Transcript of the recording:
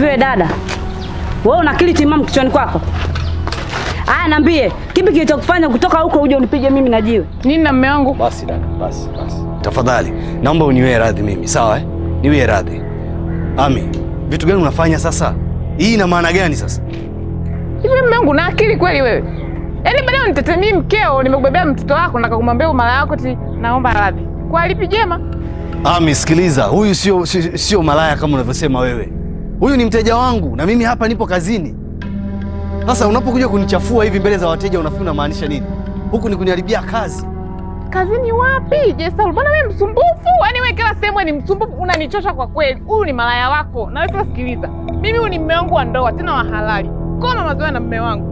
Hivi wewe dada, wewe una akili timamu kichwani kwako? Aya, niambie, kipi kilichokufanya kutoka huko uje unipige mimi na jiwe? Nini na mume wangu? Basi dada, basi. Tafadhali, naomba uniwe radhi mimi, sawa eh? Niwe radhi. Ami, vitu gani unafanya sasa? Hii ina maana gani sasa? Hivi mume wangu na akili kweli wewe? Yaani baadaye unitetemii mkeo, nimekubebea mtoto wako na kumwambia mara yako ti naomba radhi. Kwa lipi jema? Ami, sikiliza, huyu sio malaya kama unavyosema wewe. Huyu ni mteja wangu na mimi hapa nipo kazini. Sasa unapokuja kunichafua hivi mbele za wateja unafikiri unamaanisha nini? Huku ni kuniharibia kazi. Kazini wapi? Jesal, bwana wewe msumbufu. Yaani wewe kila sehemu ni msumbufu, unanichosha kwa kweli. Huyu ni malaya wako. Na wewe sikiliza. Mimi huyu ni mume wangu wa ndoa, tena wa halali. Koma mazoea na mume wangu.